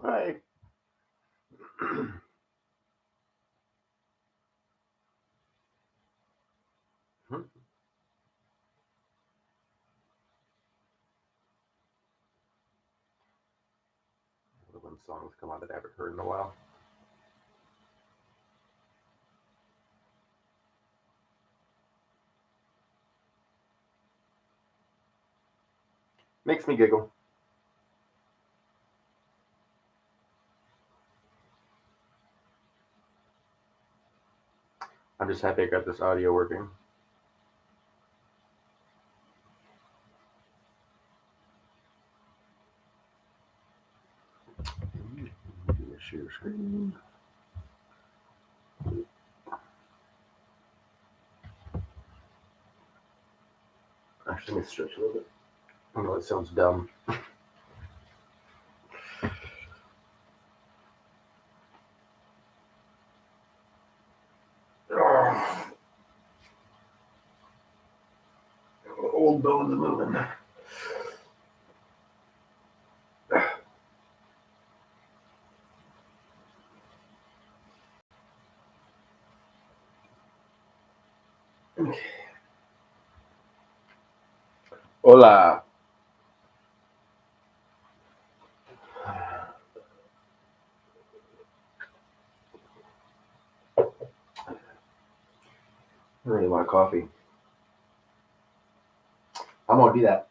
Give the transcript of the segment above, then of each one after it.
Hi. When songs come out that I haven't heard in a while. Makes me giggle. I'm just happy I got this audio working. Share screen. Actually, let me stretch a little bit. I know it sounds dumb. Old bones moving. Okay. Hola. I really want coffee. I'm gonna do that.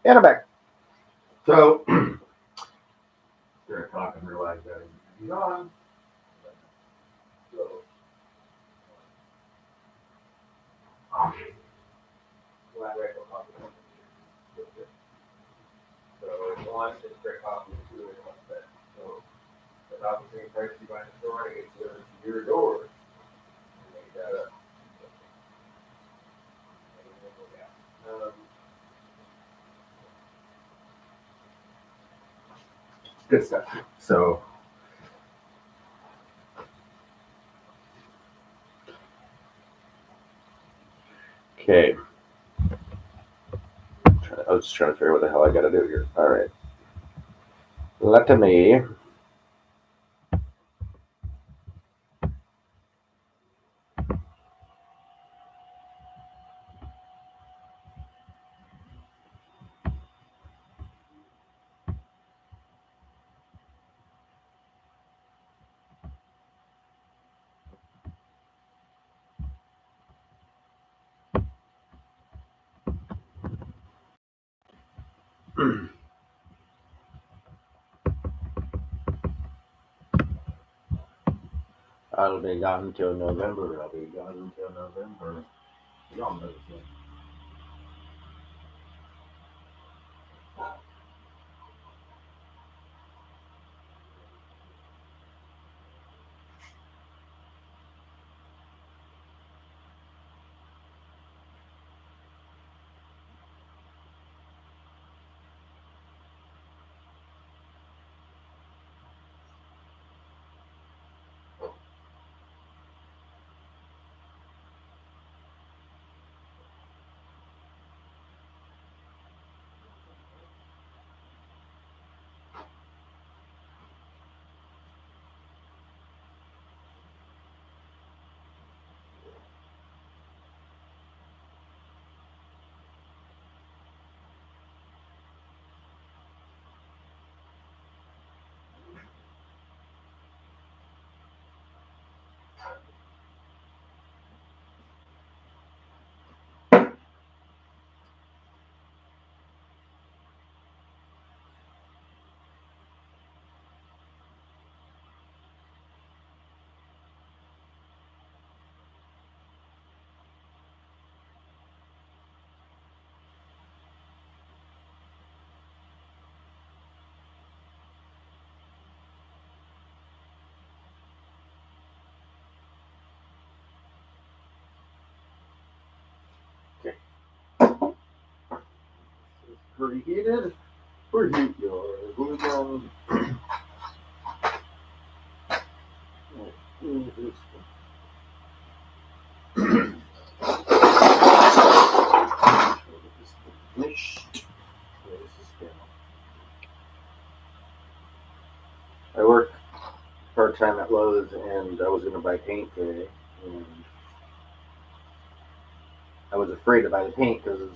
And I'm back. So, started talking, realized that he's on. So, glad I got coffee. So, one is great coffee, two is much better. So, the coffee same price you buy in the store, it's delivered to your door. And make that up. Um, Good stuff. So, okay. I was just trying to figure out what the hell I got to do here. All right. Let me. I'll be gone until November. I'll be gone until November. Y'all know this. Okay. Preheated. Preheat your glue gun. I work part time at Lowe's, and I was going to buy paint today, and I was afraid to buy the paint because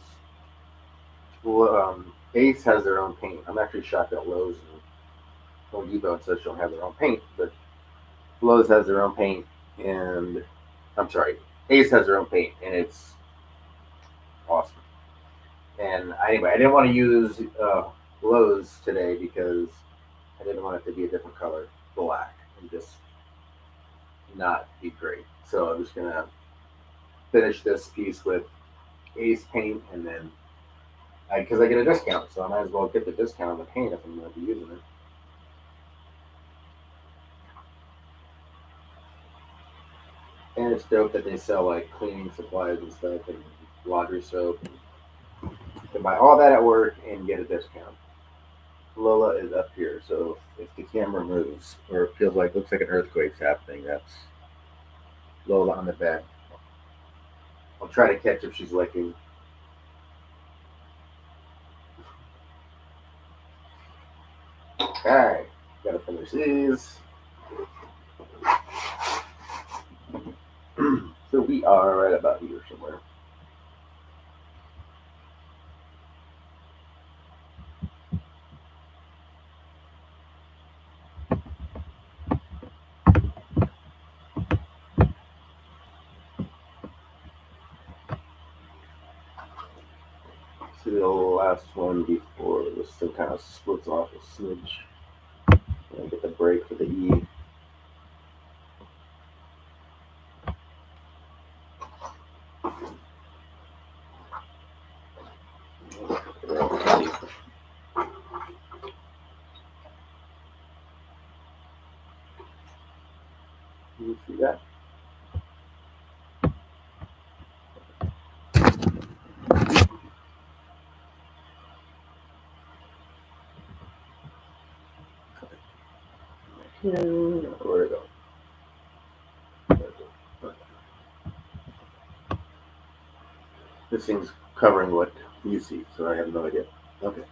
Ace has their own paint. I'm actually shocked at Lowe's and Home Depot and such don't have their own paint, but Lowe's has their own paint, and I'm sorry, Ace has their own paint, and it's awesome. And anyway, I didn't want to use Lowe's today because I didn't want it to be a different color, black, and just not be great. So I'm just gonna finish this piece with Ace paint, and then because I get a discount, so I might as well get the discount on the paint if I'm going to be using it. And it's dope that they sell like cleaning supplies and stuff and laundry soap. You can buy all that at work and get a discount. Lola is up here, so if the camera moves or it feels like looks like an earthquake's happening, that's Lola on the bed. I'll try to catch if she's licking. Okay, gotta finish these. So we are right about here somewhere. See the last one before this thing kind of splits off a smidge. And get the break for the E. You see that? Where'd it go? This thing's covering what you see, so I have no idea. Okay.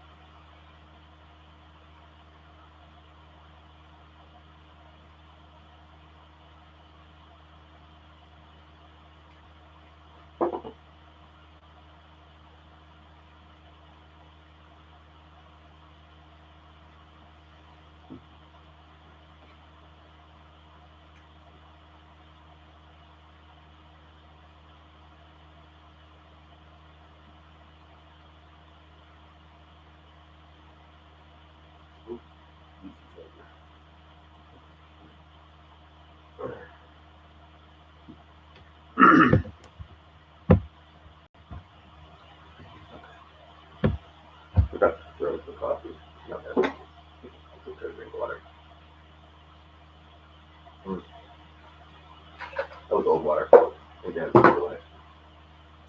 Forgot to throw the coffee. No, I'll try to drink water. That was old water. Maybe I had to throw it.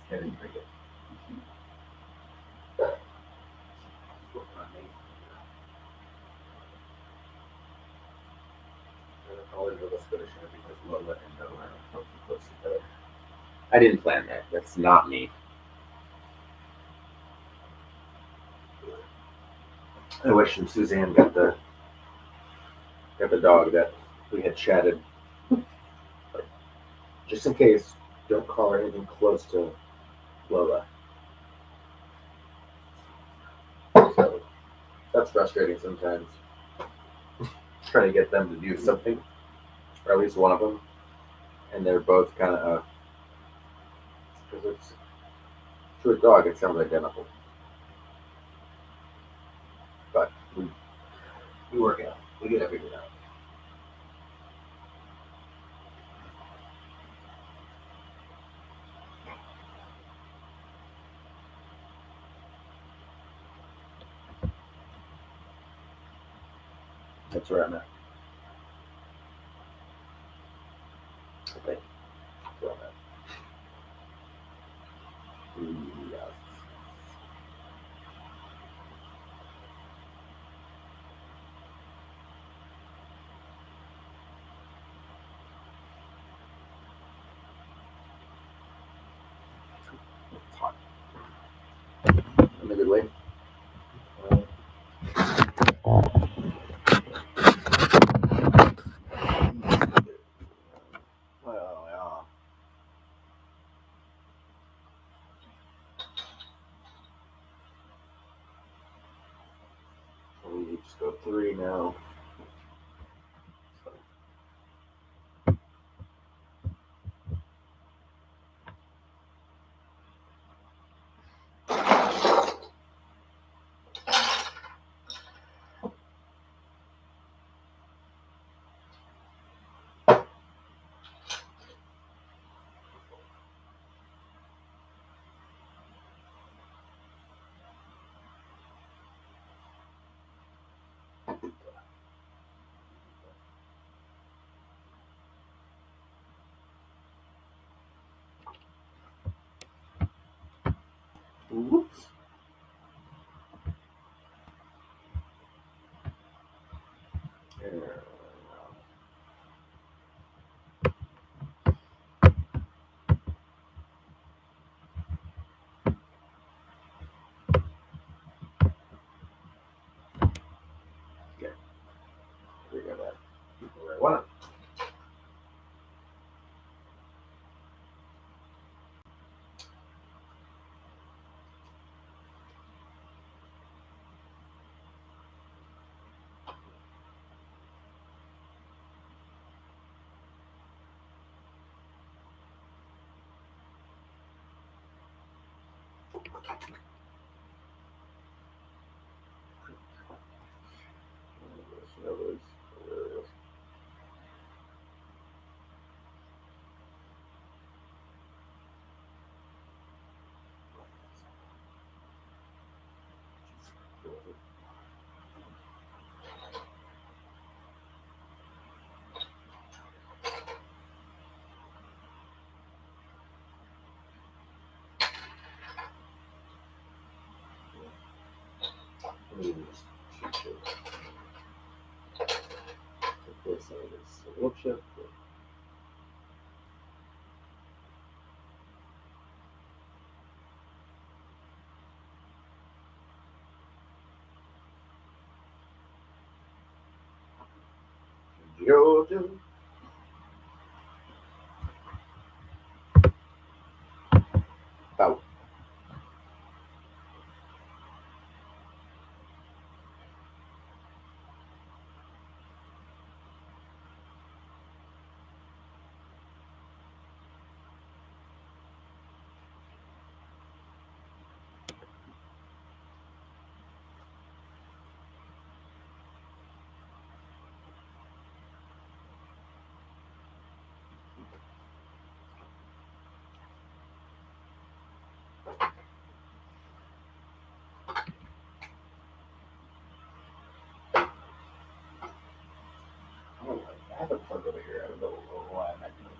I didn't drink it. I didn't plan that. That's not me. I wish Suzanne got the dog that we had chatted. But just in case, don't call her anything close to Lola. So that's frustrating sometimes. Trying to get them to do something, or at least one of them, and they're both kind of because it's to a dog it sounds identical, but we work it out. We get everything out. That's where I'm at. I think that's where I'm at. Yeah. It's hot. In a good way. Well, yeah. So we just go 3 now. So, whoops. Yeah. Okay. We got that. Where I want it. this thing is a little chip. Georgia. Oh. I have a plug over here. I don't know why I'm not doing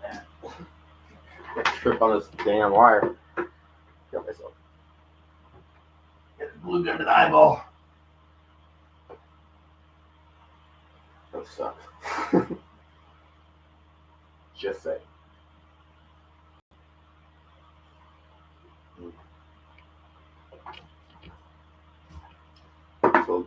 that. Trip on this damn wire. Kill myself. Get the glue gun to the eyeball. That sucks. Just say. So,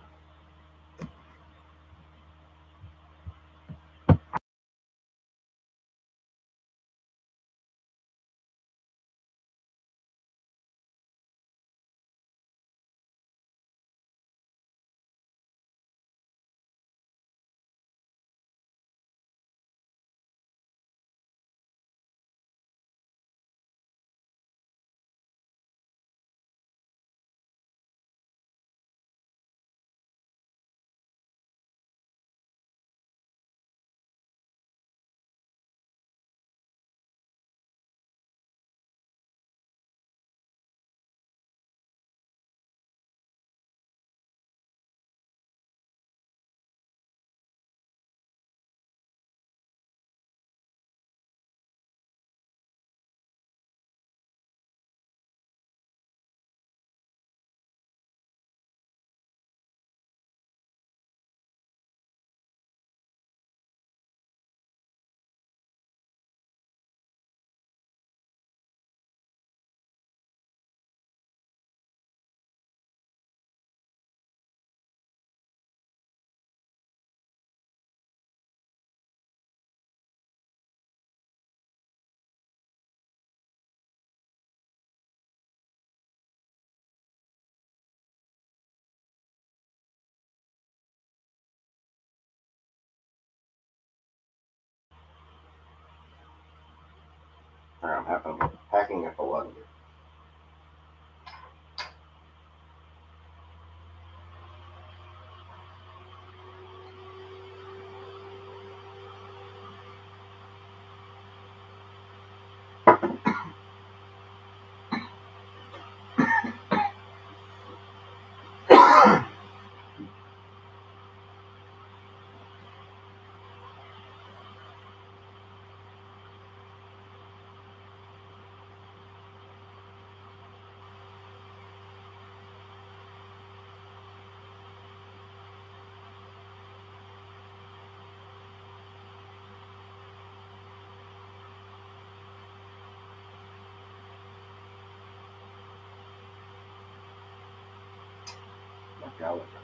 I'm packing up a lot of it.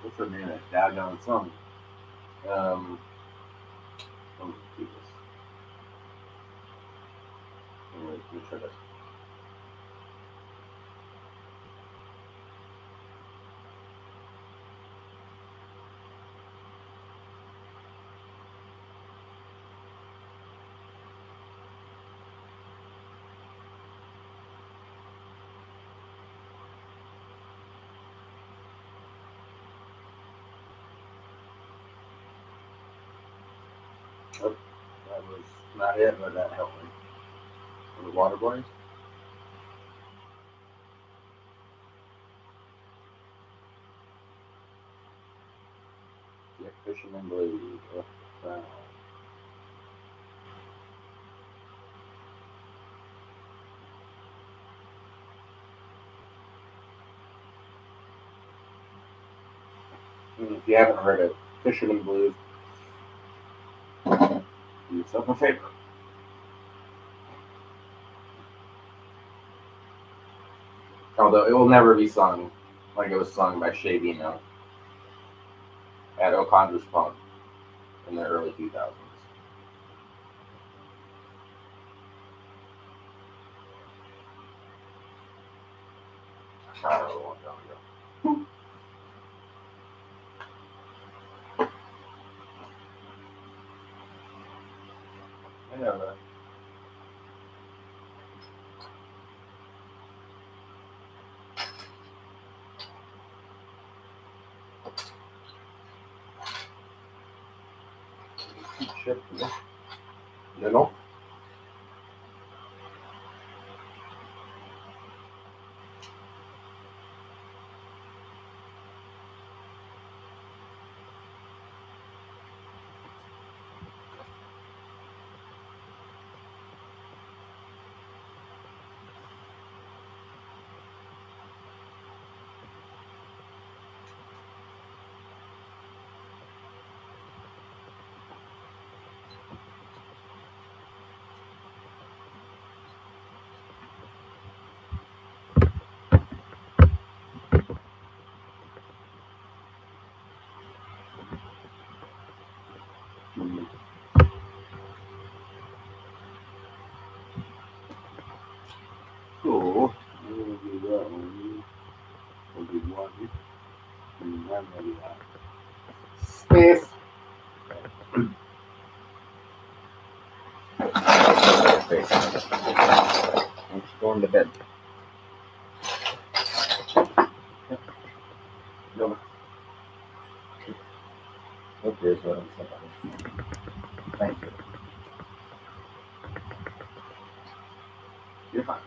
What's the name of that doggone song? Let me do this. Let me try this. Oh, that was not it, but that helped me. The water boys? Yeah, Fisherman Blues. Wow. If you haven't heard it, Fisherman Blues. yourself a favor. Although it will never be sung like it was sung by Shay Vino at O'Connor's Punk in the early 2000s. I know that. Shit. You know? Cool. We'll do that one. We'll do one. And then maybe that. Space. Space. I'm just going to bed. No. Okay, so I'm saying. Thank you. You're fine.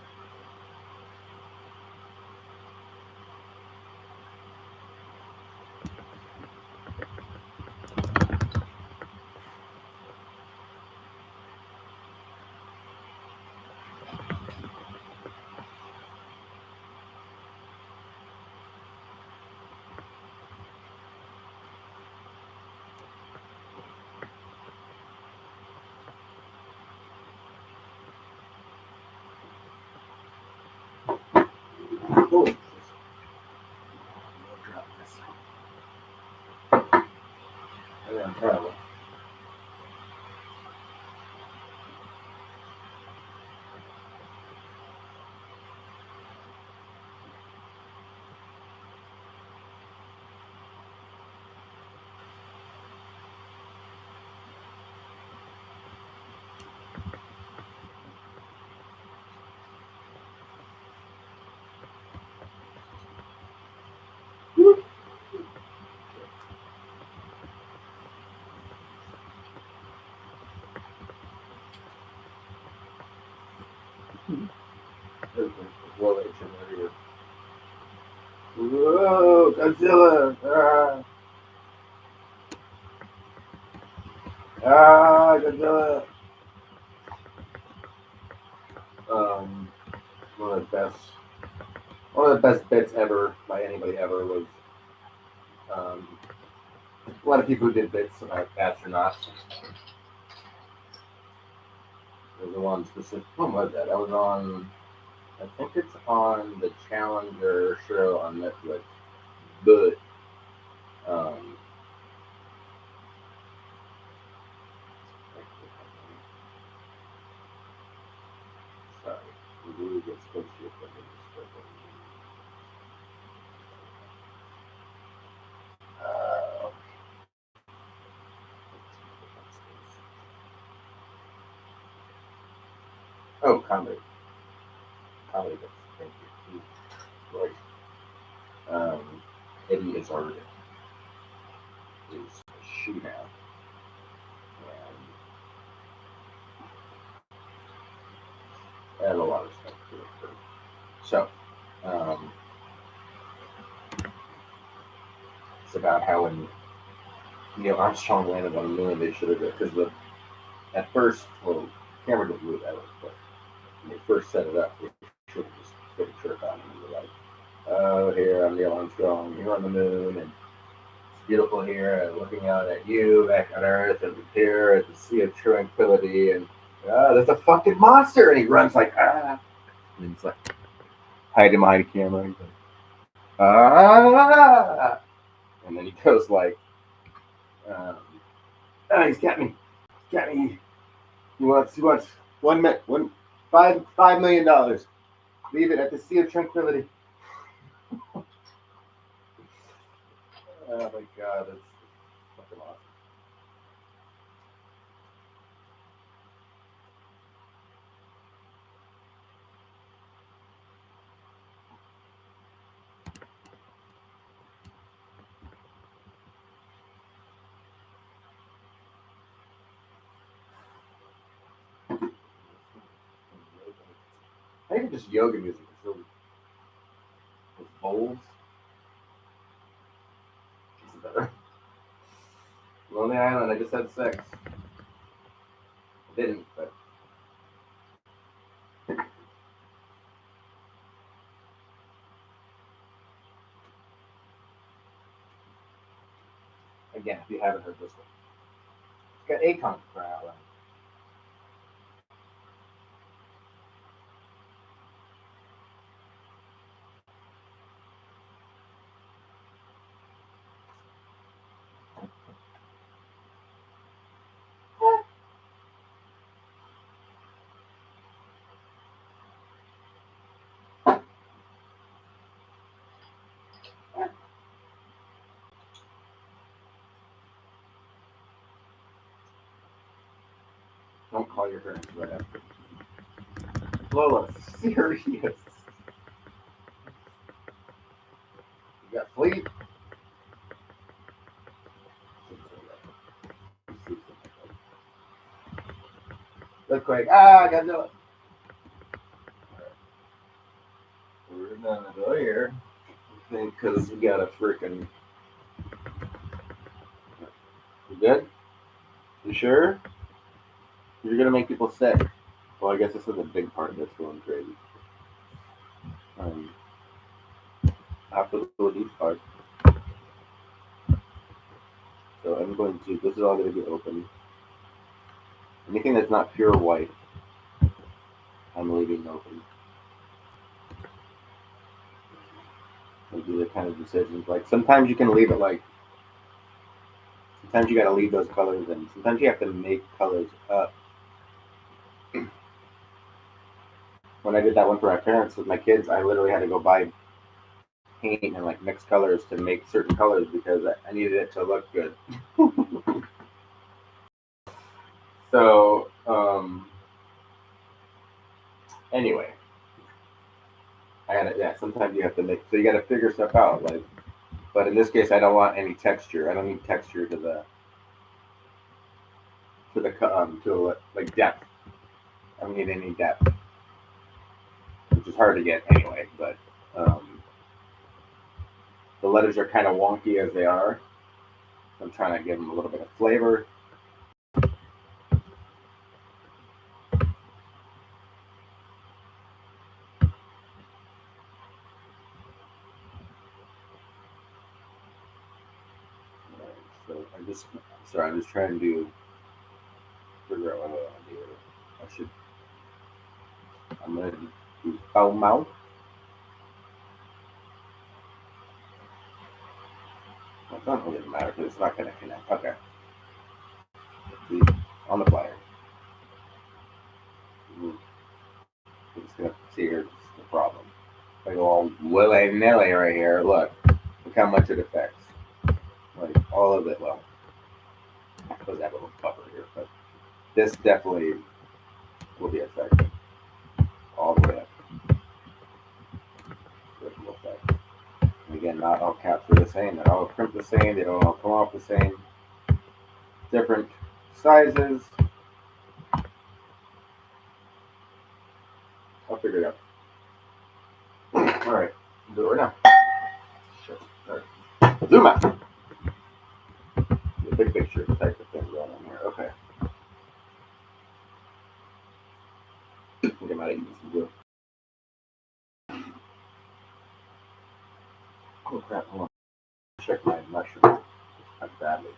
Cool. Drop this. And then travel. Whoa, Godzilla! Godzilla! Um, one of the best, one of the best bits ever by anybody ever was a lot of people who did bits about astronauts. There's the one specific. When was that? That was on. I think it's on the Challenger show on Netflix. But um, sorry, we really get supposed to get them in this oh, comedy. Comedy bits. Thank you. Right. Eddie Izzard is a shootout. And I had a lot of stuff to it. So, um, it's about how when Neil Armstrong landed on the moon, they should have, because at first, well, camera didn't move ever, but when they first set it up, they should have just put a shirt on and were like, oh, here, I'm Neil Armstrong, you're on the moon, and beautiful here, and looking out at you back on Earth, and here at the Sea of Tranquility, and there's a fucking monster, and he runs like and he's like hiding behind a camera. He's like and then he goes like, um, he's got me. He wants $5 million. Leave it at the Sea of Tranquility. Oh my god, that's fucking awesome. I think just yoga music is really with bowls. It's better. Lonely Island, I just had sex. I didn't, but again, if you haven't heard this one, it's got Akon for out loud. Don't call your parents right after. Lola, serious. You got sleep? Look quick. I gotta do it. Alright. We're gonna go here. I think because we got a freaking. You good? You sure? You're gonna make people sick. Well, I guess this is a big part that's going crazy. Um, after the deep part. So I'm going to. This is all going to be open. Anything that's not pure white, I'm leaving open. Those are the kind of decisions. Like sometimes you can leave it like. Sometimes you got to leave those colors in. Sometimes you have to make colors up. When I did that one for my parents with my kids, I literally had to go buy paint and like mix colors to make certain colors because I needed it to look good. So anyway, I gotta yeah. Sometimes you have to make so you got to figure stuff out. Like, but in this case, I don't want any texture. I don't need texture to like depth. I don't need any depth, which is hard to get anyway. But the letters are kind of wonky as they are. I'm trying to give them a little bit of flavor. So I'm just trying to figure out what I want to do. I'm gonna do foul mouth. Well, it doesn't really matter because it's not gonna connect. Okay. See, on the flyer. We're just gonna see here's the problem. If I go all willy nilly right here, look how much it affects. Like all of it. Well, doesn't have a little cover here, but this definitely will be affected all the way up. Ripple effect. And again, not all caps are the same. They don't all print the same. They don't all come off the same. Different sizes. I'll figure it out. All right, do it right now. Sure. All right. Zoom out. The big picture type of thing going on here. Okay. I think I might have used some glue. Oh crap! Hold on. Check my mushroom. much badly.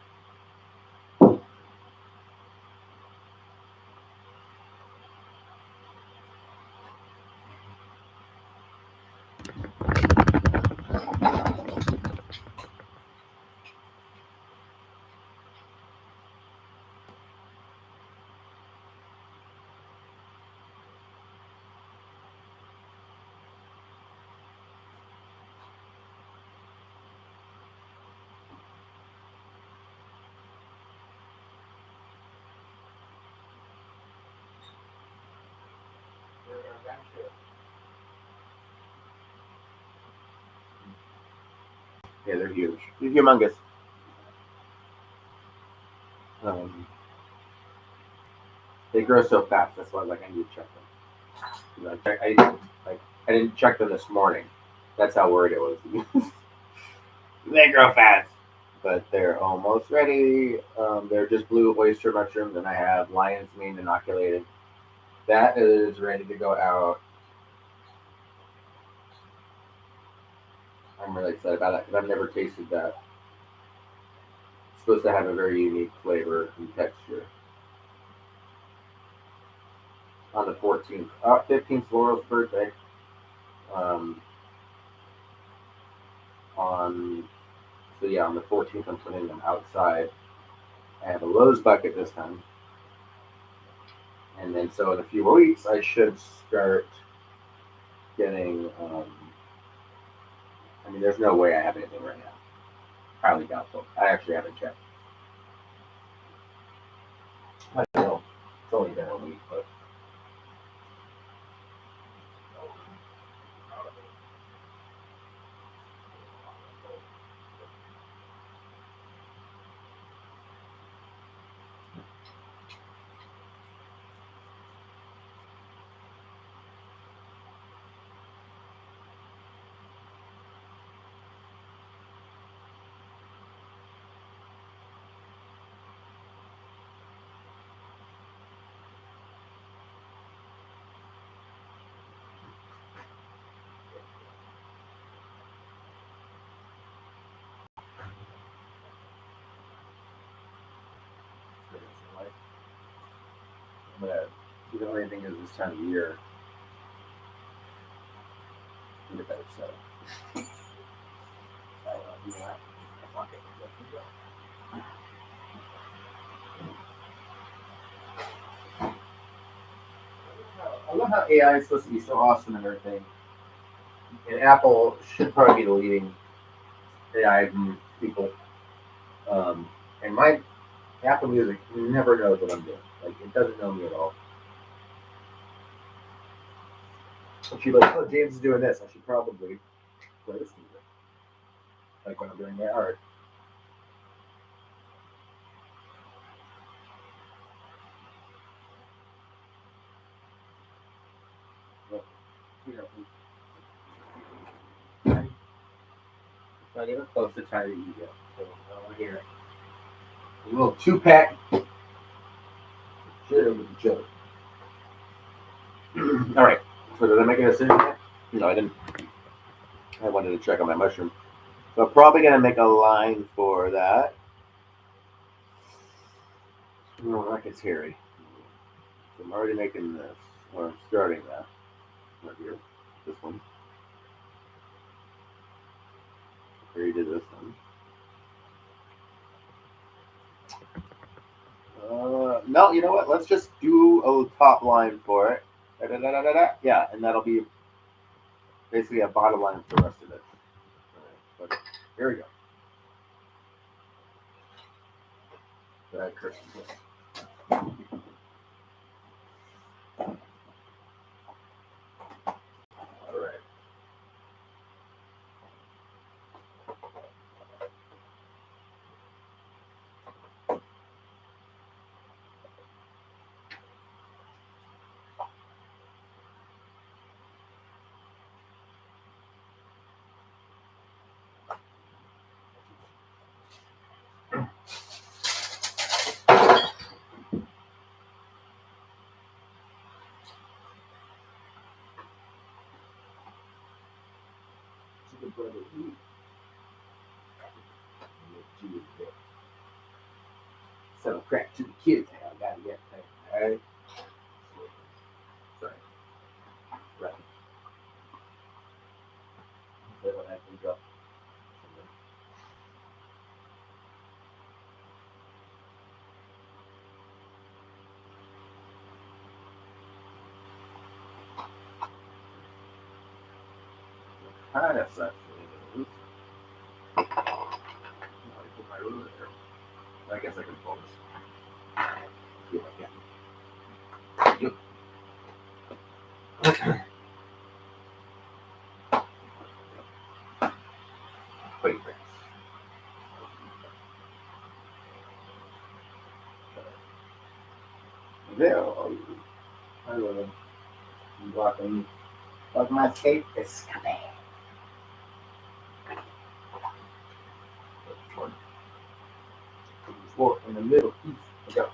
Yeah, they're huge. They're humongous. Um, they grow so fast. That's why like I need to check them. You know, I didn't check them this morning. That's how worried I was. They grow fast, but they're almost ready. They're just blue oyster mushrooms, and I have lion's mane inoculated. That is ready to go out. I'm really excited about that because I've never tasted that. It's supposed to have a very unique flavor and texture. On the 14th, 15th Laurel's birthday. Um, on So yeah, on the 14th, I'm putting them outside. I have a Lowe's bucket this time, and then so in a few weeks, I should start getting. I mean, there's no way I have anything right now. Highly doubtful. I actually haven't checked. I don't know. It's only been a week, but but the only thing is this time of year, you get better set. I don't know. You know what? Fuck it. I love how AI is supposed to be so awesome and everything, and Apple should probably be the leading AI people. And my Apple Music never knows what I'm doing. Like it doesn't know me at all. And she's like, "Oh, James is doing this. I should probably play this music." Like when I'm doing my art. But, you know, it's not even close to time to eat yet. So I don't want to hear it. A little two pack. Shit with the chili. All right. So did I make a decision yet? No, I didn't. I wanted to check on my mushroom. So I'm probably gonna make a line for that. Oh, that gets hairy. So I'm already making this, or starting that right here. This one. I already did this one. No, you know what? Let's just do a top line for it. Da-da-da-da-da-da. Yeah, and that'll be basically a bottom line for the rest of it. But here we go. That Christian. All right. Chicken brother eat. G is big. Selling crack to the kids. I gotta get that. All right. Sorry. Right. That's what I think of. Kind of sucks. I put my ruler there. I guess I can pull this. See if I can. Wait, wait. There. I love it. You walking. Like my escape is coming. Four in the middle piece. Let's go.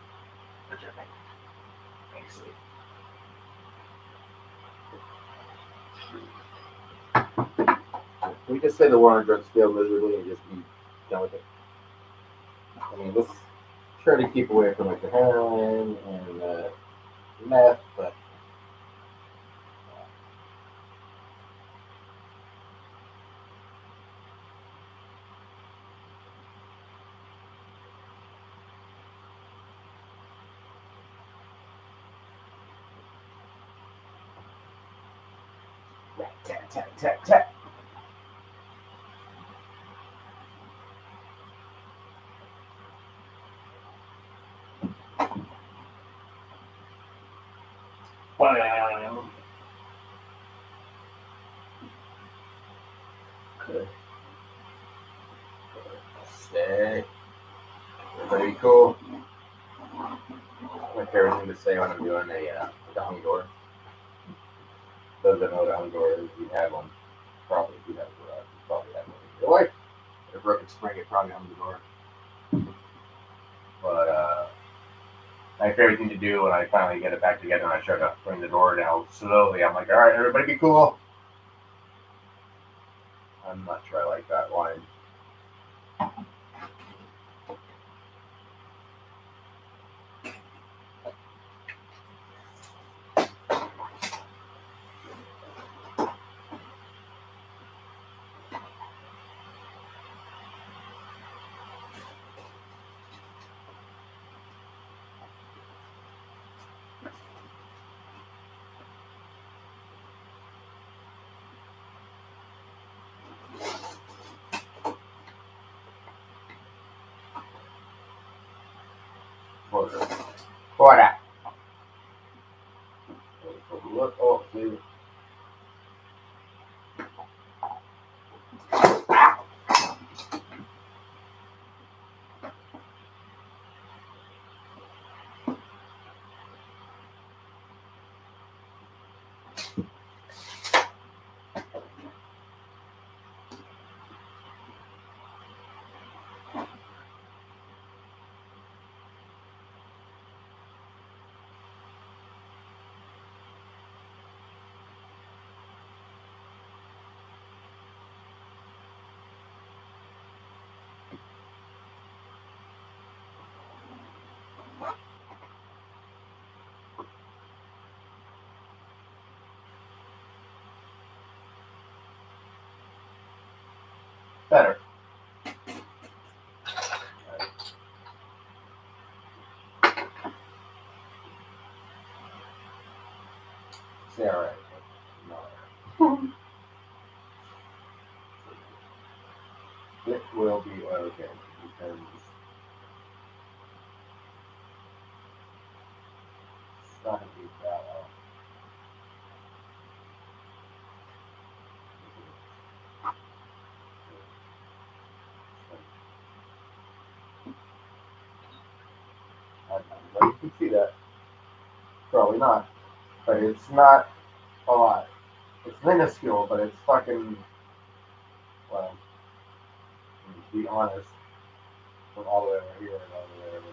That's your thing. Thanks. Can we just say the war on drugs failed miserably and just be done with it? I mean, let's try to keep away from like the heroin and meth, but tap, tap, tap, tap. Okay. Stay. Everybody cool. My favorite thing to say when I'm doing the hung door. Those that know what a hung door is, you have one. Probably, if you have a garage, you probably have one in your life. A broken spring, it probably hung the door. But my favorite thing to do when I finally get it back together and I try to bring the door down slowly, I'm like, all right, everybody be cool. I'm not sure I like that line. Quarter. Look, oh, see. Better. See, all right. No. It will be okay because it's not going to be that well. You can see that. Probably not. But it's not a lot. It's minuscule, but it's fucking, well, to be honest, from all the way over here and all the way over.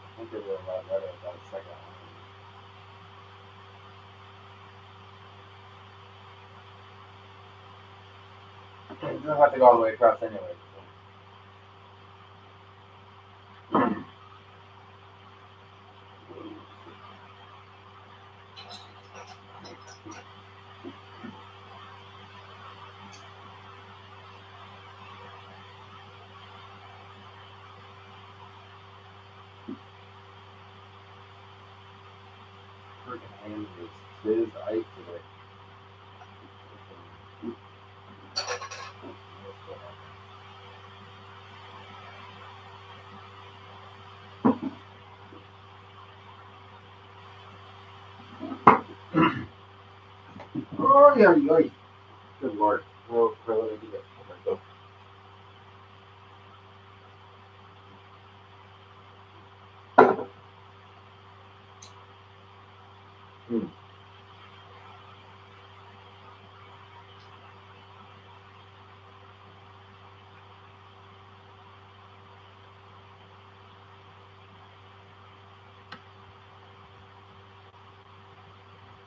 I think it will a lot better about a second. It doesn't have to go all the way across anyway. So. Freaking hand is his eye today. Oh yeah, yeah. Good lord. Well, let me do that. Oh my God.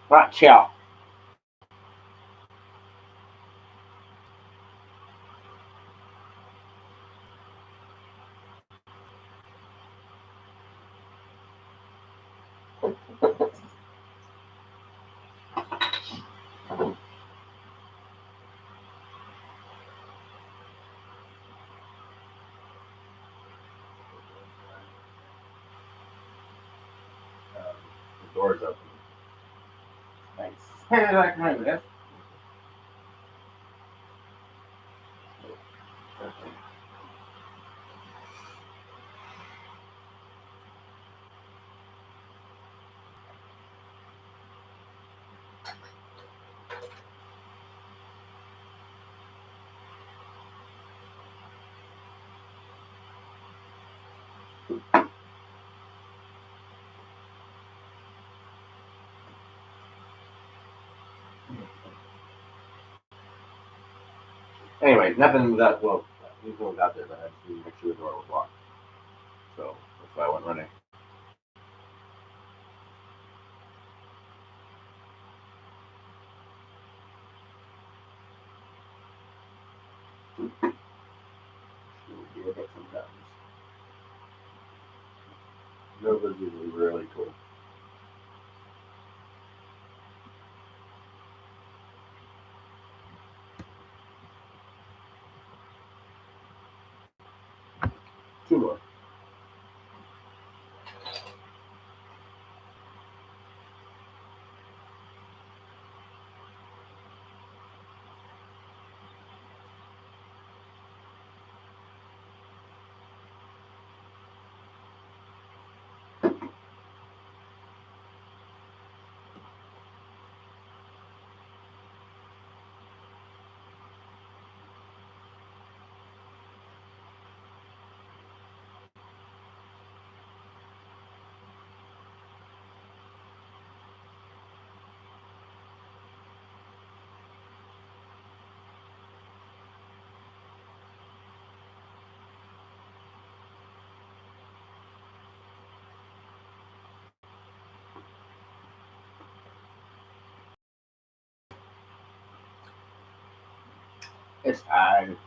Watch out. The door's open. Thanks. Hey, I can have it. Anyway, nothing was out. Well, nothing was out there, but I just needed to make sure the door was locked. So that's why I went running. It would be sometimes. Nova's usually really cool. Two more. It's time.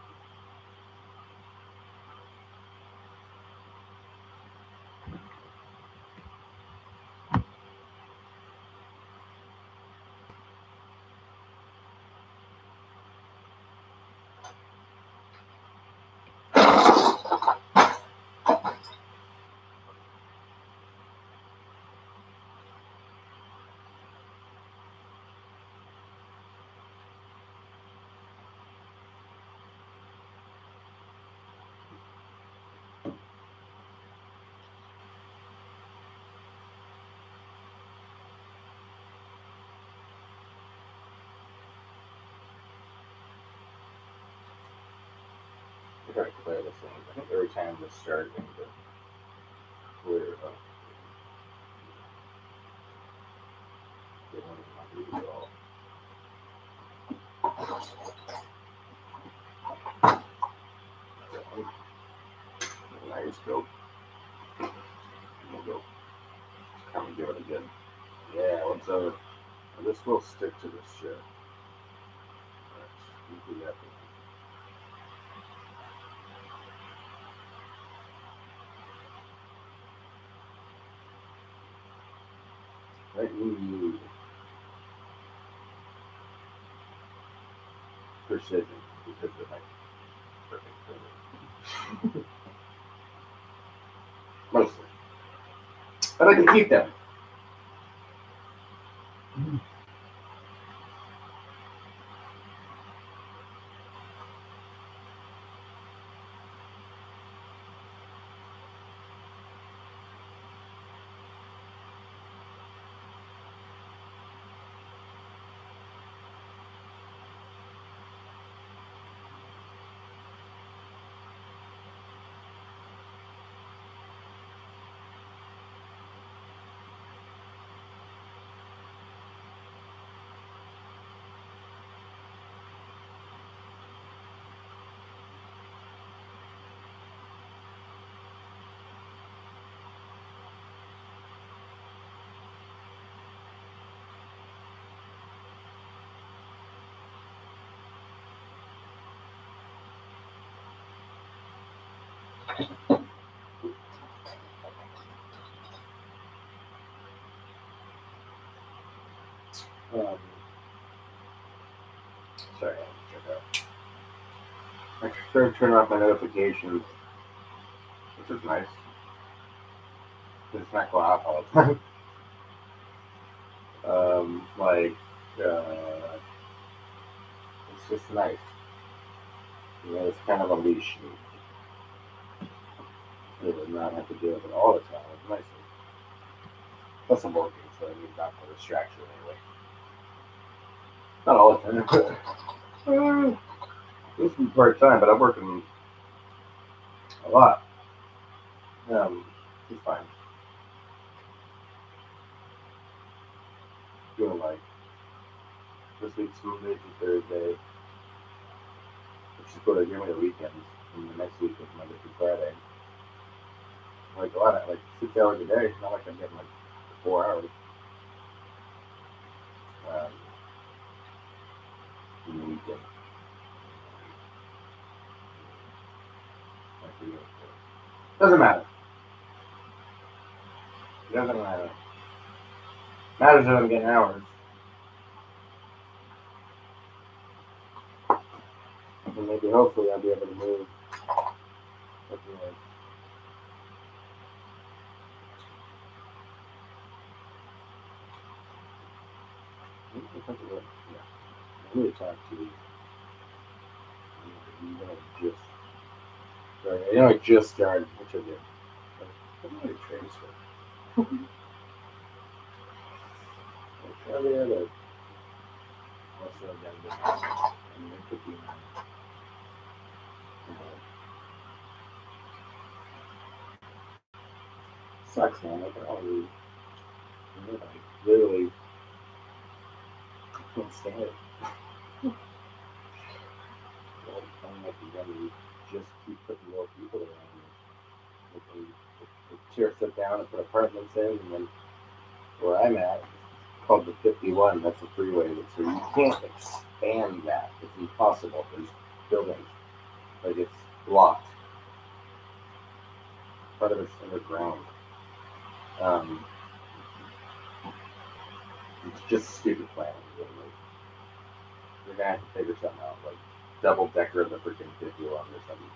I gotta clear this thing. I think every time this starts, I need to clear it up. Get one of my all. Nice go. We'll go. Come and do it again. Yeah, what's over? This will stick to this shit. You do that. Right, you. precision because they're like perfect for it. Mostly. But I can keep them. Um, sorry, I have to check out. I started turning off my notifications, which is nice. It's not going off all the time. Like, it's just nice. You know, it's kind of a leash. You would not have to deal with it all the time. It's nice. Plus, I'm working, so I need not for distraction anyway. Not all the time. This is part time, but I'm working a lot. It's fine. Doing like this week's Monday through Thursday, which is what I do on the weekends, and the next week is Monday through Friday. Like a lot of like 6 hours a day. Not like I'm getting like 4 hours. Um, in the weekend. Doesn't matter. It doesn't matter. Matters that I'm getting hours. And maybe hopefully I'll be able to move. I need to talk to you. I just started, which I did. I'm going to transfer. Earlier, but also done this. And it could be sucks, man. Like, literally can't stand it. Like you just keep putting more people around you. They tear stuff down and put apartments in, and then where I'm at, it's called the 51. That's a freeway, so you can't expand that. It's impossible. There's buildings, like it's blocked. Part of it's underground. Um, it's just stupid planning. Really. You're gonna have to figure something out, like double decker the freaking 51 or something,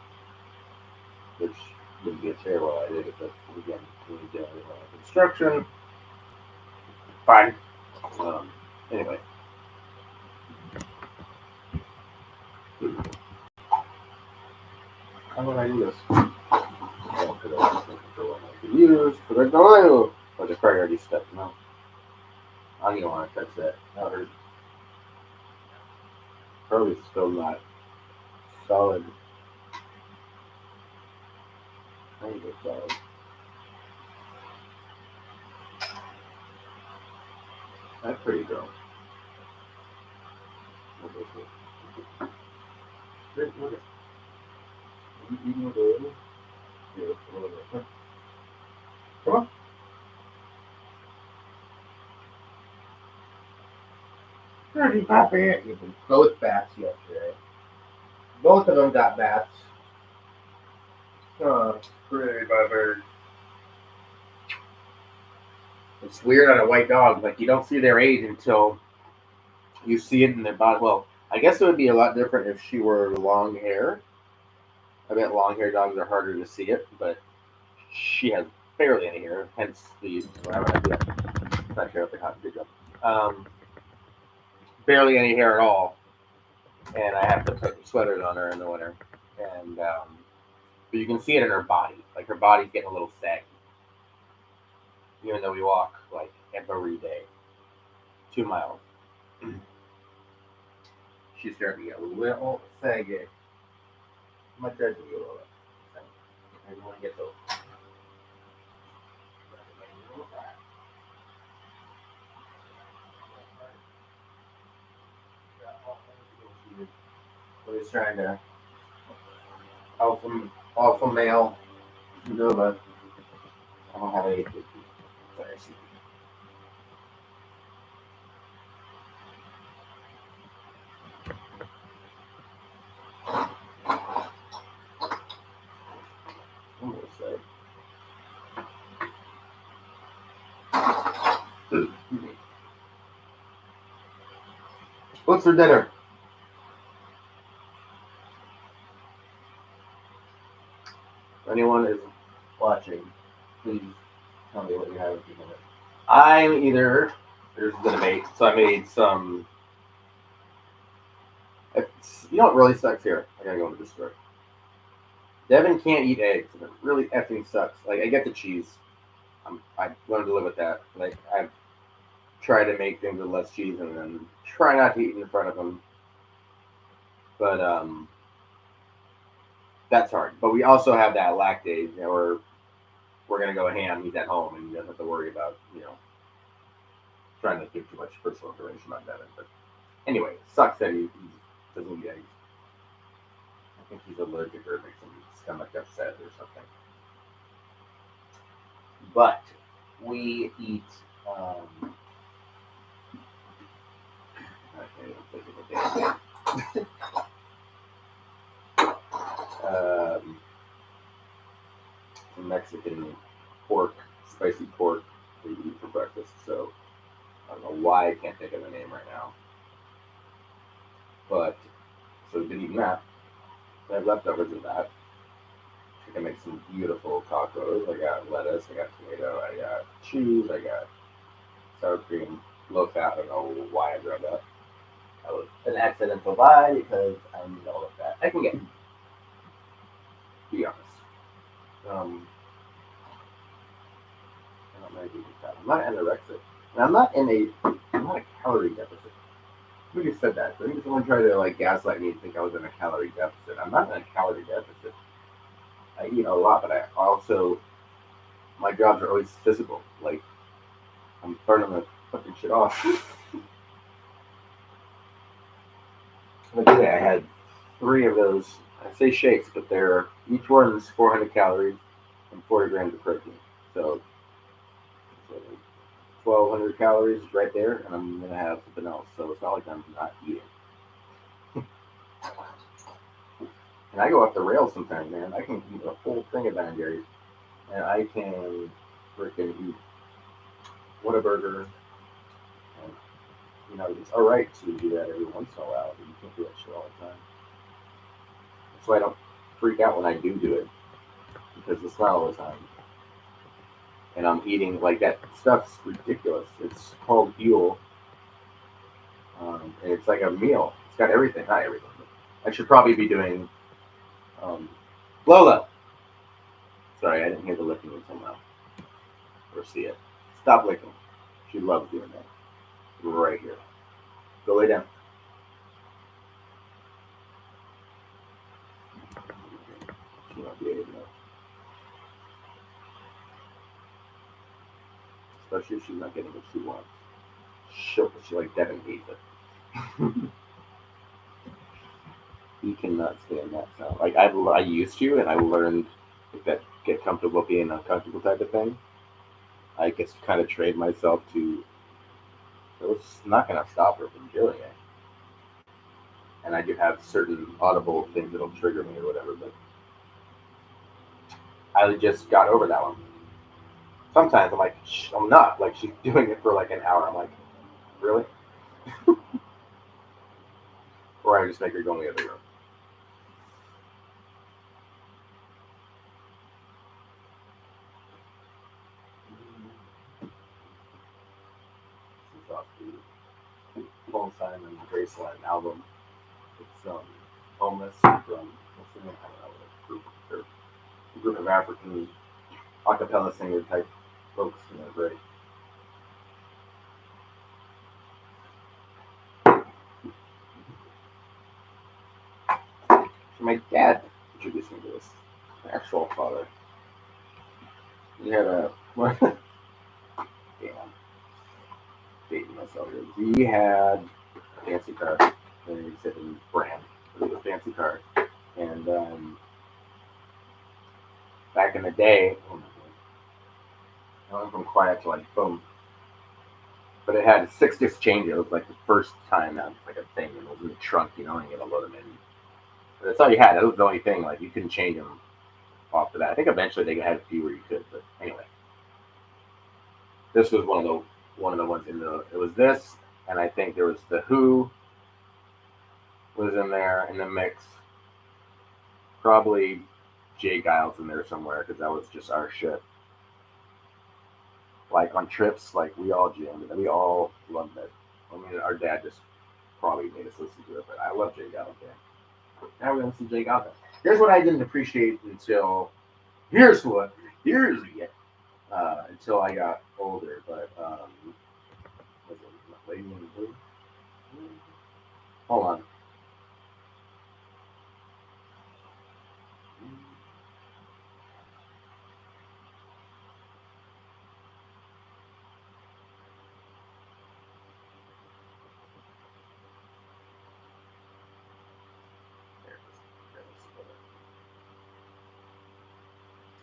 which wouldn't be a terrible idea, but again, when you deal with construction, fine. Anyway. How would I do this? Could I use? Could I go? Oh, the card already stepped. No. I don't even want to touch that. That hurt. Probably still not solid. I need it solid. That's pretty girl. Look at it. You eating with a little? Yeah, a little bit. Come on. Dirty puppy. Both bats yesterday. Both of them got bats. Pretty by bird. It's weird on a white dog. Like you don't see their age until you see it in their body. Well, I guess it would be a lot different if she were long hair. I bet long hair dogs are harder to see it, but she has barely any hair, hence the. Well, I do that. Not sure if they have good job. Um, Barely any hair at all, and I have to put sweaters on her in the winter. And but you can see it in her body, like her body's getting a little saggy, even though we walk like every day, 2 miles. She's starting to get a little saggy. My threads will be a little bit. I want to get those. But he's trying to alpha male do, but I don't have any. Sorry. What's for dinner? If anyone is watching, please tell me what you have for dinner. I'm either there's the debate, so I made some. You know what really sucks here? I gotta go to the store. Devin can't eat eggs, and it really effing sucks. Like I get the cheese, I learned to live with that. Like I've tried to make things with less cheese, and then try not to eat in front of him. But that's hard. But we also have that lactate, where we're gonna go ham. He's at home, and he doesn't have to worry about trying to give too much personal information on Devin. But anyway, sucks that he doesn't eat eggs. I think he's allergic or makes him stomach upset or something. But we eat. Mexican pork, spicy pork we eat for breakfast. So I don't know why I can't think of the name right now. But so we've been eating that. I have leftovers of that. I can make some beautiful tacos. I got lettuce, I got tomato, I got cheese, I got sour cream, low fat. I don't know why I grabbed that. That was an accidental buy because I need all of that. I can get. Be honest. Um, I'm not anorexic. And I'm not a calorie deficit. Somebody said that. So I think someone tried to like gaslight me and think I was in a calorie deficit. I'm not in a calorie deficit. I eat a lot, but I also my jobs are always physical. Like I'm burning the fucking shit off. Today I had 3 of those. I say shakes, but they're each one's 400 calories and 40 grams of protein. So 1,200 calories right there, and I'm gonna have something else. So it's not like I'm not eating. And I go off the rails sometimes, man. I can eat a whole thing of Ben & Jerry's, and I can freaking eat Whataburger. And, it's all right to do that every once in a while, but you can't do that shit all the time. That's why I don't freak out when I do it, because it's not all the time. And I'm eating like that stuff's ridiculous. It's called fuel, and it's like a meal. It's got everything, not everything. I should probably be doing Lola. Sorry, I didn't hear the licking until now, or see it. Stop licking. She loves doing that. Right here. Go lay down. She won't be able to know. Especially if she's not getting what she wants. She like Devin hates it. He cannot stand that sound. Like I used to, and I learned that get comfortable being uncomfortable type of thing. I just kind of trained myself to. It's not gonna stop her from doing it. And I do have certain audible things that'll trigger me or whatever, but I just got over that one. Sometimes I'm like, I'm not. Like she's doing it for like an hour. I'm like, really? Or probably just make her go in the other room. This is off the Paul Simon Graceland album. It's homeless from what's the name? I don't know, a group of African a cappella singer type folks, great. So my dad introduced me to this actual father. He had a damn, dating myself here. He had a fancy car, and he said in brand, but it was a fancy car. And back in the day, I went from quiet to like boom. But it had 6 disc change. It was like the first time that was like a thing, and it was in the trunk, and you gotta load them in. But that's all you had. That was the only thing. Like you couldn't change them off of that. I think eventually they had a few where you could, but anyway, this was one of the ones in the. It was this, and I think there was the Who was in there in the mix. Probably Jay Giles in there somewhere because that was just our shit. Like on trips, like we all jammed it. We all loved it. I mean, our dad just probably made us listen to it, but I love Jay Giles. Now we're gonna listen to Jay Giles. Here's what I didn't appreciate until. Here's what. Here's it. Until I got older, but was it Lady in Blue? Hold on.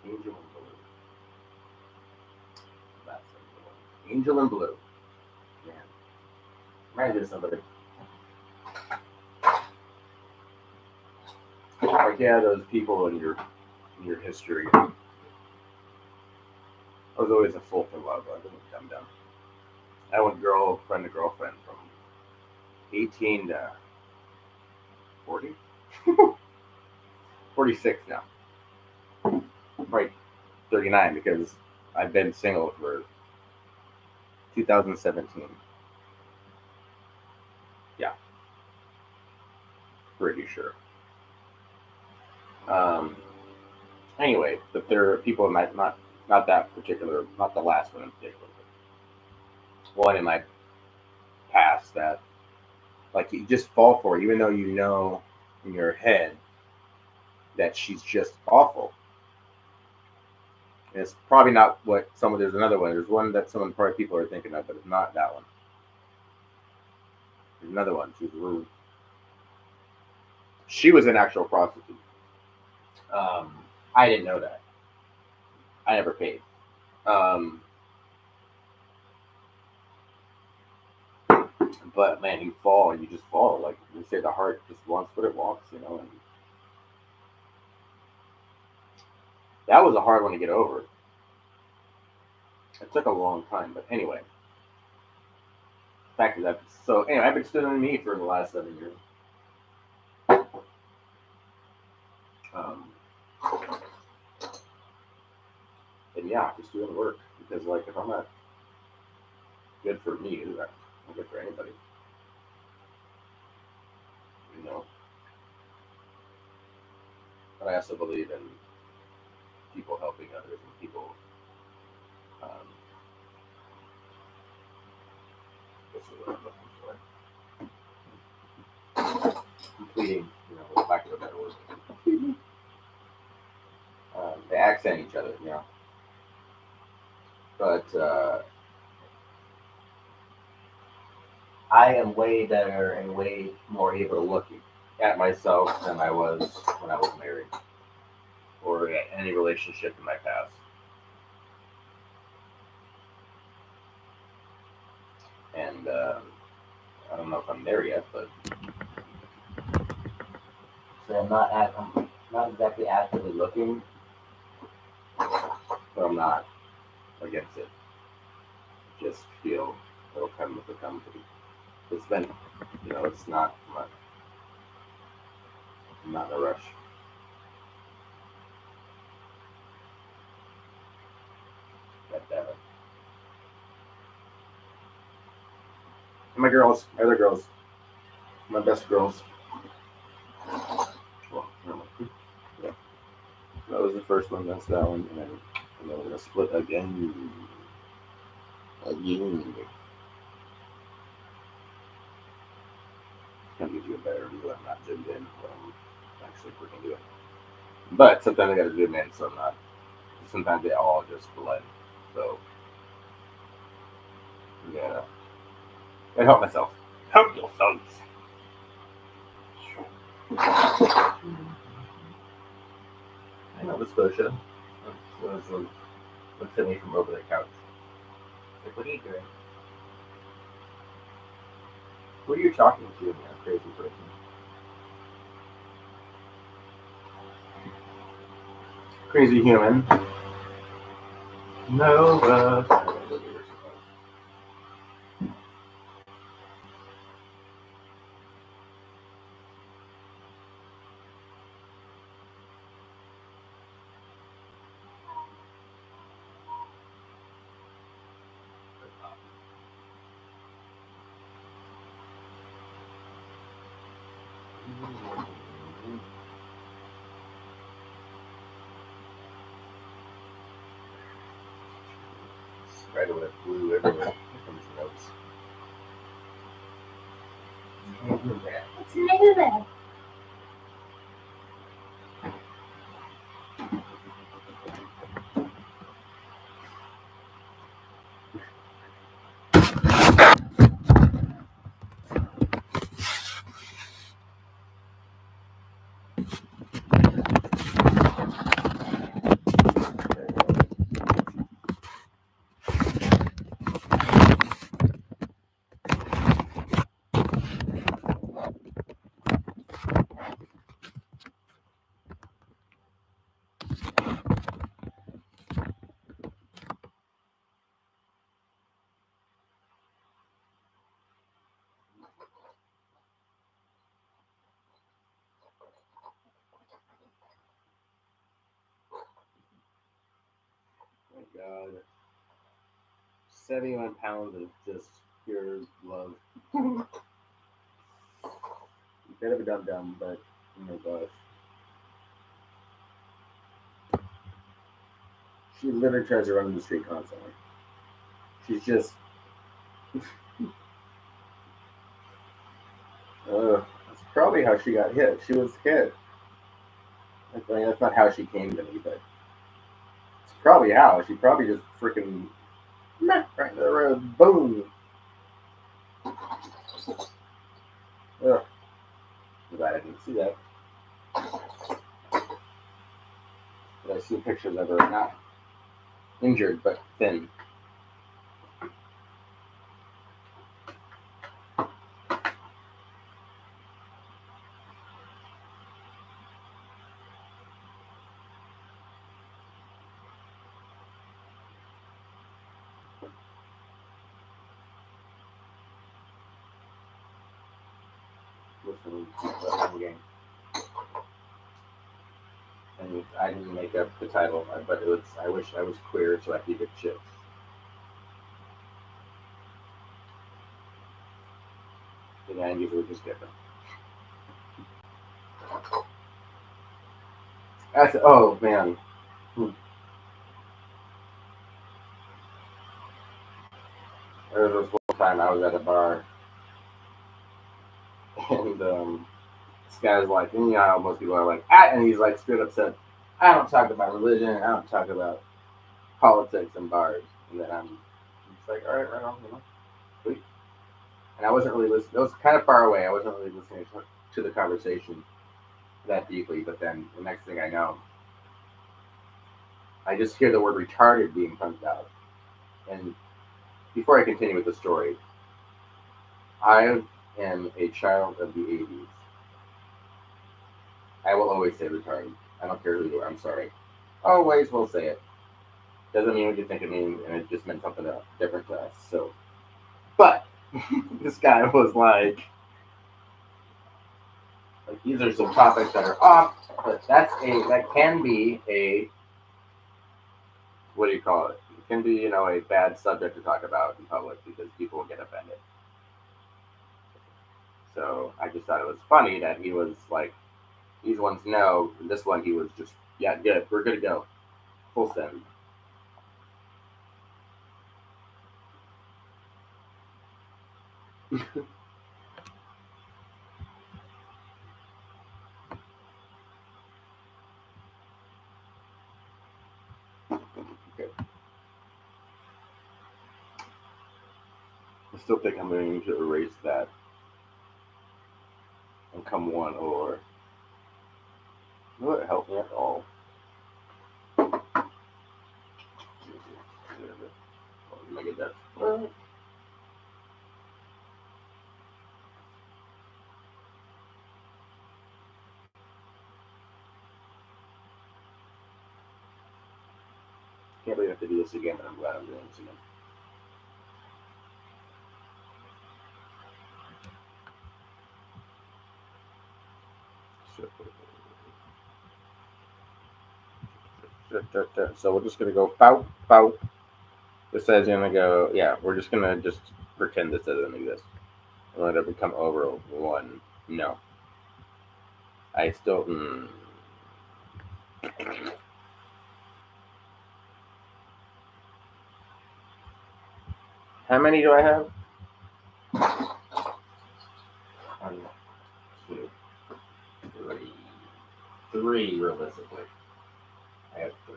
Angel in Blue. That's the one. Angel in Blue. Man. Reminds me of somebody. Like, yeah, those people in your history. I was always a fool for love. I didn't come down. I went girlfriend to girlfriend from 18 to 40. 46 now. Right, 39 because I've been single for 2017. Yeah, pretty sure. Anyway, but there are people in my not that particular, not the last one in particular, but one in my past that like you just fall for, it, even though you know in your head that she's just awful. And it's probably not what someone. There's another one. There's one that someone probably people are thinking of, but it's not that one. There's another one. She was an actual prostitute. I didn't know that. I never paid. But man, you fall and you just fall. Like they say, the heart just wants what it wants, And that was a hard one to get over. It took a long time, but anyway. The fact is that so anyway, I've been studying me for the last 7 years. And yeah, just doing work because like if I'm not good for me, I'm not good for anybody. But I also believe in people helping others and people this is what I'm looking for. Completing, lack of a better word. They accent each other, But I am way better and way more able to look at myself than I was when I was married or at any relationship in my past. And I don't know if I'm there yet, but so I'm not exactly actively looking, but I'm not against it. Just feel it'll come if it comes. It's been, it's not much. I'm not in a rush. But, my girls, my other girls, my best girls. Well, yeah. That was the first one. That's that one, and then we're gonna split again. Again. Kind of gives you a better view. I'm not zoomed in when I'm actually freaking doing it. But sometimes I gotta zoom in, so I'm not. Sometimes they all just blend. So yeah, I help myself. Help yourself. I know the Scotia. Looks at me from over the couch. Like, what are you doing? What are you talking to, man, crazy person? Crazy human. No, Right away, blue everywhere. Here comes your nose. What's new there? Oh my God. 71 pounds of just pure love. Bit of a dum dum, but oh my gosh. She literally tries to run in the street constantly. She's just. That's probably how she got hit. She was hit. I mean, that's not how she came to me, but it's probably how. She probably just freaking right into the road. Boom. Ugh. I'm glad I didn't see that. But I see pictures of her not injured, but thin. Listen, game. And I didn't make up the title, but it was. I wish I was queer so I could get chips. The 90s were just different. Oh man. There was this one time I was at a bar and this guy's like, and you know how most people are like, and he's like straight up said, I don't talk about religion, I don't talk about politics in bars. And then I'm just like, all right, right on, you know, sweet. And I wasn't really listening. It was kind of far away. I wasn't really listening to the conversation that deeply. But then the next thing I know, I just hear the word retarded being pumped out. And before I continue with the story, I am a child of the 80s. I will always say retarded. I don't care who you are. I'm sorry. Always will say it. Doesn't mean what you think it means, and it just meant something different to us. So, but this guy was like, Like these are some topics that are off, but that can be a, what do you call it? It can be, a bad subject to talk about in public because people will get offended. So I just thought it was funny that he was like, these ones no, and this one he was just, yeah, good, we're good to go, full send. Okay. I still think I'm going to erase that and come one or, will it help me at all? Let me get that. Can't believe I have to do this again, but I'm glad I'm doing this again. So we're just gonna go bow bow. This says you're gonna go. Yeah, we're just gonna just pretend this doesn't exist. And let it become over one. No, I still. How many do I have? One, two, three. Three realistically. I have three.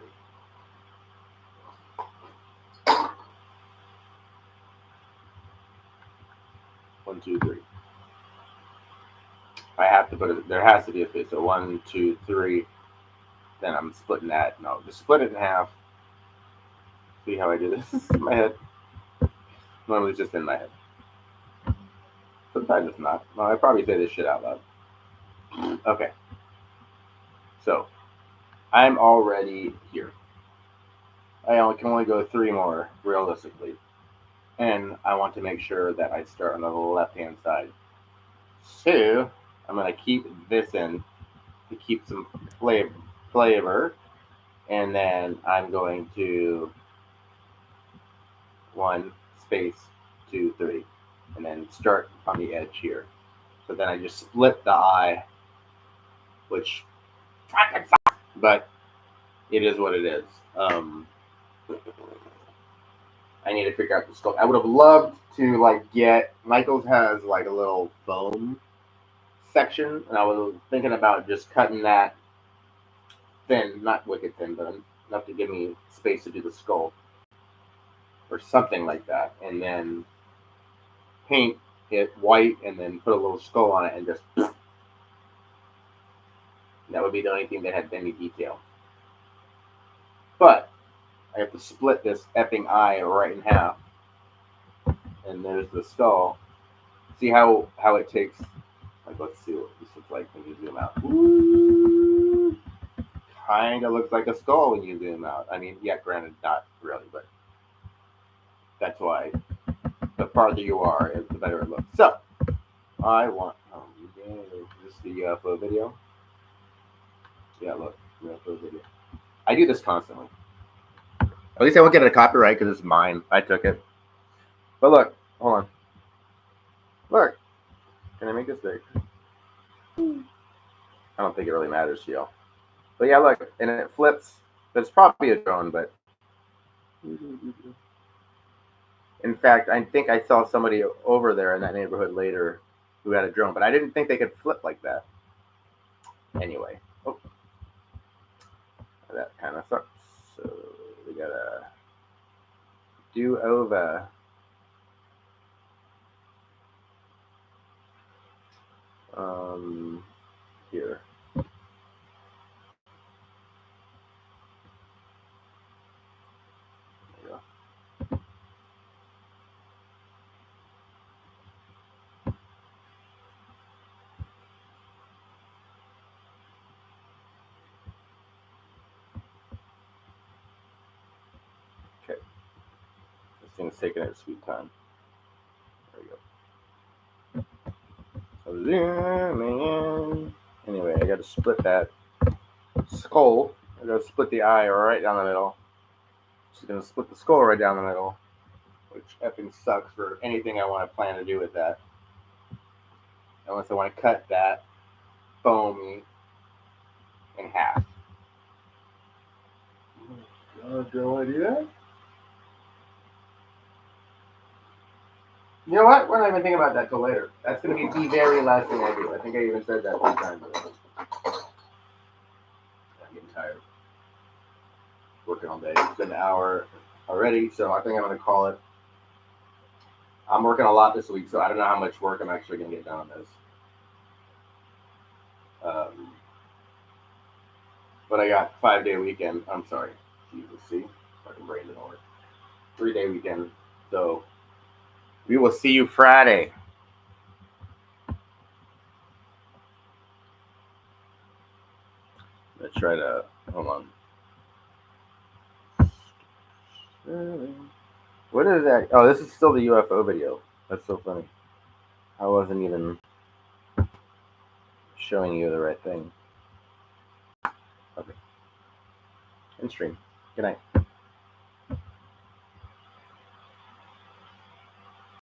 One, two, three. I have to put it. There has to be a fifth. So one, two, three. Then I'm splitting that. No, just split it in half. See how I do this in my head? Normally it's just in my head. Sometimes it's not. No, I probably say this shit out loud. Okay. So I'm already here. Can only go three more realistically, and I want to make sure that I start on the left hand side. So I'm gonna keep this in to keep some flavor, and then I'm going to one space two three, and then start on the edge here. So then I just split the eye, which but it is what it is. I need to figure out the sculpt. I would have loved to like get Michaels has like a little foam section, and I was thinking about just cutting that thin, not wicked thin, but enough to give me space to do the skull or something like that, and then paint it white, and then put a little skull on it, and just that would be the only thing that had any detail. But I have to split this effing eye right in half, and there's the skull. See how it takes. Like, let's see what this looks like when you zoom out. Ooh, kind of looks like a skull when you zoom out. I mean, yeah, granted, not really, but that's why the farther you are, the better it looks. So, I want. Oh, yeah, is this the UFO video? Yeah, look, UFO video. I do this constantly. At least I won't get a copyright because it's mine. I took it. But look, hold on. Look, can I make this big? I don't think it really matters to y'all. But yeah, look, and it flips. It's probably a drone, but in fact, I think I saw somebody over there in that neighborhood later who had a drone, but I didn't think they could flip like that. Anyway, oh, that kind of sucks. So we gotta do over. Here. Okay. This thing's taking its sweet time. There we go. Zoom in. got to split that skull. I got to split the eye right down the middle. She's going to split the skull right down the middle, which effing sucks for anything I want to plan to do with that. Unless I want to cut that foamy in half. Do I want to do that? You know what? We're not even thinking about that till later. That's going to be the very last thing I do. I think I even said that 3 times. I'm getting tired. Working all day. It's been an hour already, so I think I'm going to call it. I'm working a lot this week, so I don't know how much work I'm actually going to get done on this. But I got 5-day weekend. I'm sorry. You can see. Fucking brain didn't work. 3-day weekend. So we will see you Friday. Let's try to. Hold on. What is that? Oh, this is still the UFO video. That's so funny. I wasn't even showing you the right thing. Okay. End stream. Good night.